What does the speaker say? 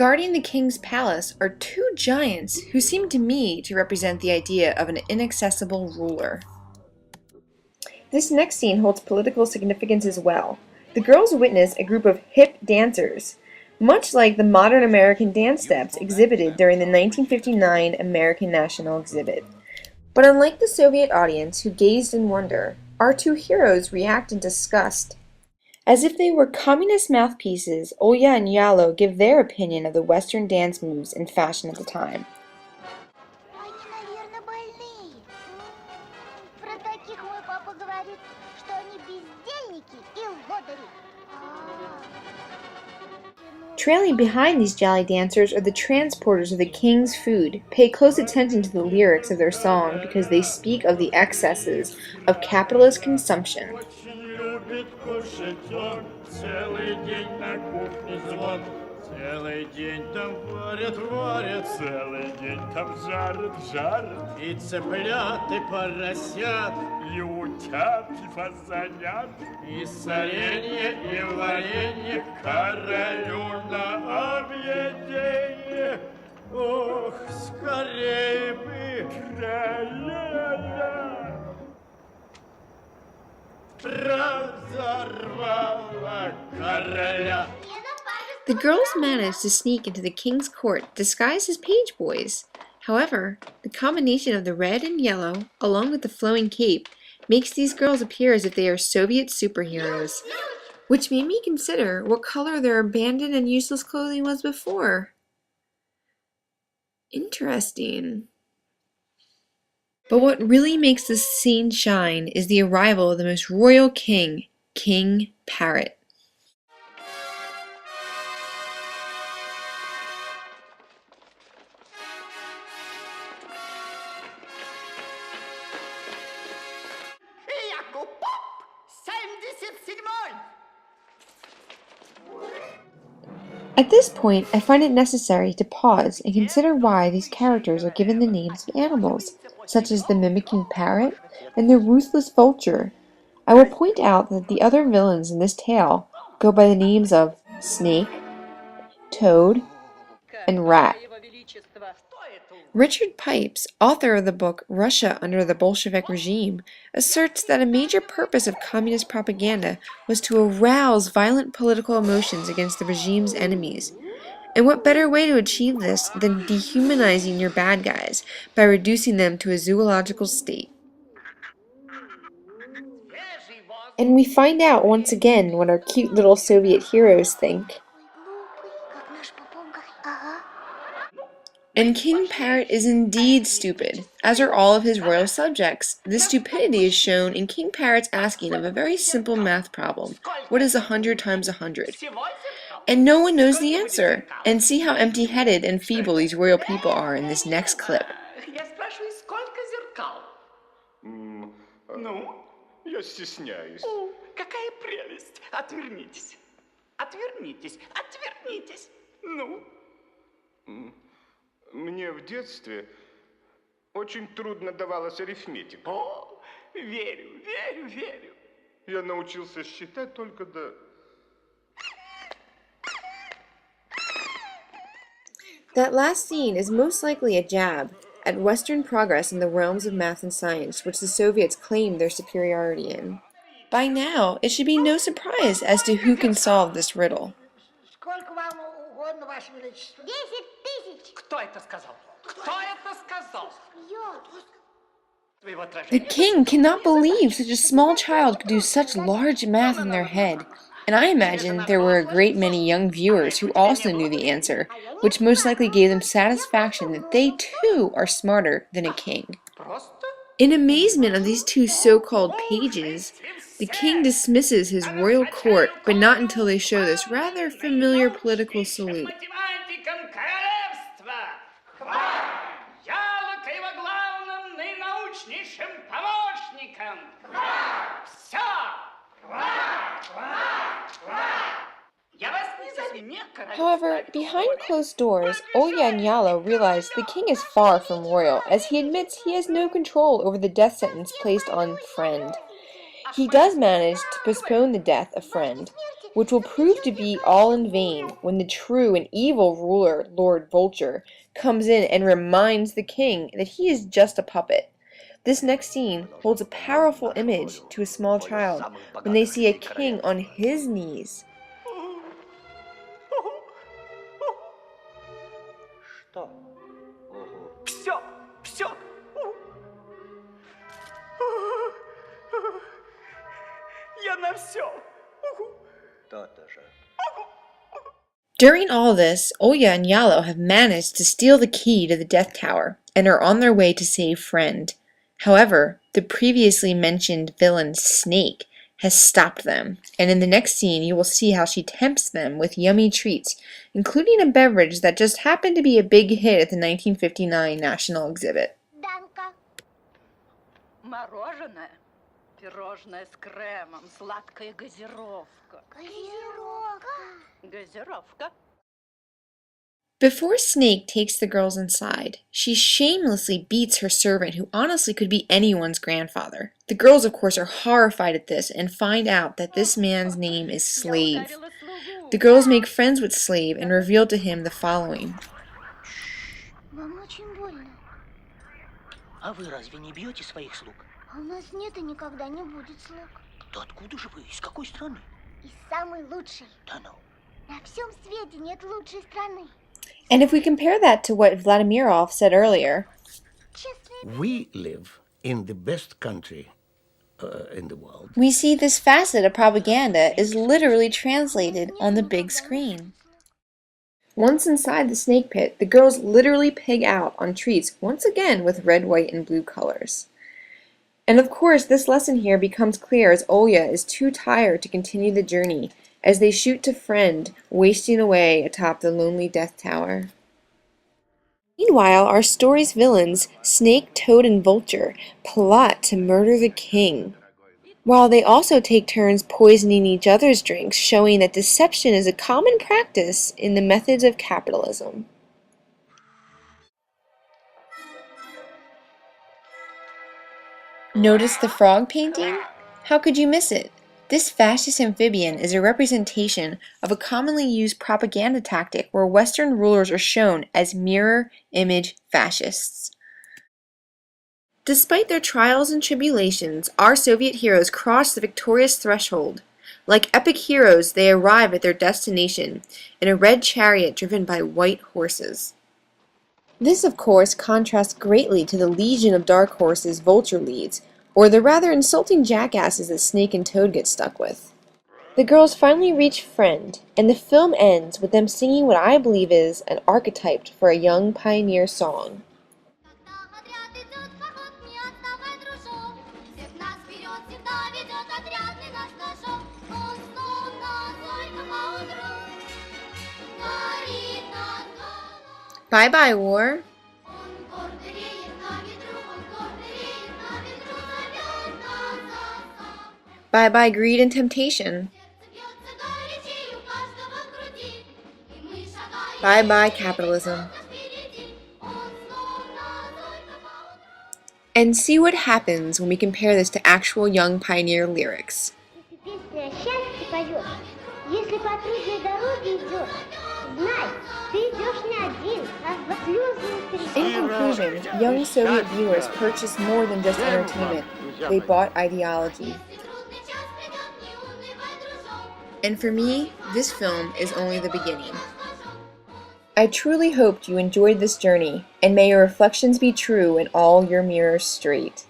Guarding the king's palace are two giants who seem to me to represent the idea of an inaccessible ruler. This next scene holds political significance as well. The girls witness a group of hip dancers, much like the modern American dance steps exhibited during the 1959 American National Exhibit. But unlike the Soviet audience who gazed in wonder, our two heroes react in disgust. As if they were communist mouthpieces, Olya and Yalo give their opinion of the Western dance moves and fashion at the time. Они, наверное, больные. Про таких мой папа говорит, что они бездельники и лодыри. Trailing behind these jolly dancers are the transporters of the king's food. Pay close attention to the lyrics of their song because they speak of the excesses of capitalist consumption. Целый день там варят, целый день там жарят. И цыплят, и поросят, и утят, и фазанят, и соленье, и варенье королю на объеденье. Ох, скорей бы короля разорвала короля. The girls manage to sneak into the king's court disguised as page boys. However, the combination of the red and yellow, along with the flowing cape, makes these girls appear as if they are Soviet superheroes, which made me consider what color their abandoned and useless clothing was before. Interesting. But what really makes this scene shine is the arrival of the most royal king, King Parrot. At this point, I find it necessary to pause and consider why these characters are given the names of animals, such as the mimicking parrot and the ruthless vulture. I will point out that the other villains in this tale go by the names of Snake, Toad, and Rat. Richard Pipes, author of the book Russia Under the Bolshevik Regime, asserts that a major purpose of communist propaganda was to arouse violent political emotions against the regime's enemies. And what better way to achieve this than dehumanizing your bad guys by reducing them to a zoological state? And we find out once again what our cute little Soviet heroes think. And King Parrot is indeed stupid, as are all of his royal subjects. This stupidity is shown in King Parrot's asking of a very simple math problem. What is 100 times 100? And no one knows the answer. And see how empty-headed and feeble these royal people are in this next clip. Ну, я стесняюсь. Какая прелесть! Отвернитесь. Отвернитесь. Отвернитесь. Ну. Мне в детстве очень трудно давалась арифметика. О, верю, верю, верю. Я научился считать только до... That last scene is most likely a jab at Western progress in the realms of math and science, which the Soviets claimed their superiority in. By now, it should be no surprise as to who can solve this riddle. Сколько вам угодно, Ваше Величество? 10 000. Кто это сказал? Кто это сказал? The king cannot believe such a small child could do such large math in their head. And I imagine there were a great many young viewers who also knew the answer, which most likely gave them satisfaction that they too are smarter than a king. In amazement of these two so-called pages, the king dismisses his royal court, but not until they show this rather familiar political salute. However, behind closed doors, Olya and Yalo realize the king is far from royal, as he admits he has no control over the death sentence placed on Friend. He does manage to postpone the death of Friend, which will prove to be all in vain when the true and evil ruler, Lord Vulture, comes in and reminds the king that he is just a puppet. This next scene holds a powerful image to a small child when they see a king on his knees. Что? Все, все. Я на все. То-то же. During all this, Oya and Yalo have managed to steal the key to the Death Tower and are on their way to save Friend. However, the previously mentioned villain Snake has stopped them, and in the next scene you will see how she tempts them with yummy treats, including a beverage that just happened to be a big hit at the 1959 National Exhibit. Данка. Мороженое, пирожное с кремом, сладкая газировка. Газировка. Before Snake takes the girls inside, she shamelessly beats her servant who honestly could be anyone's grandfather. The girls, of course, are horrified at this and find out that this man's name is Slave. The girls make friends with Slave and reveal to him the following. Вам очень больно. А вы разве не бьете своих слуг? А у нас нет и никогда не будет слуг. Да откуда же вы? Из какой страны? И самый лучший. Да ну. На всем свете нет лучшей страны. And if we compare that to what Vladimirov said earlier, Честно. We live in the best country in the world. we see this facet of propaganda is literally translated on the big screen. Once inside the snake pit, the girls literally pig out on treats, once again with red, white, and blue colors. And of course, this lesson here becomes clear as Oya is too tired to continue the journey, as they shoot to Friend, wasting away atop the lonely Death Tower. Meanwhile, our story's villains, Snake, Toad, and Vulture, plot to murder the king, while they also take turns poisoning each other's drinks, showing that deception is a common practice in the methods of capitalism. Notice the frog painting? How could you miss it? This fascist amphibian is a representation of a commonly used propaganda tactic where Western rulers are shown as mirror image fascists. Despite their trials and tribulations, our Soviet heroes cross the victorious threshold. Like epic heroes, they arrive at their destination in a red chariot driven by white horses. This, of course, contrasts greatly to the legion of dark horses Vulture leads, or the rather insulting jackasses that Snake and Toad get stuck with. The girls finally reach Friend, and the film ends with them singing what I believe is an archetype for a young pioneer song. Bye-bye, war. Bye-bye, greed and temptation. Bye-bye, capitalism. And see what happens when we compare this to actual young pioneer lyrics. Песня о счастье поешь. Если по трудной дороге идешь, знай, ты идешь не один, а с слезами In conclusion, young Soviet viewers purchased more than just entertainment. They bought ideology. And for me, this film is only the beginning. I truly hoped you enjoyed this journey, and may your reflections be true and all your mirrors straight.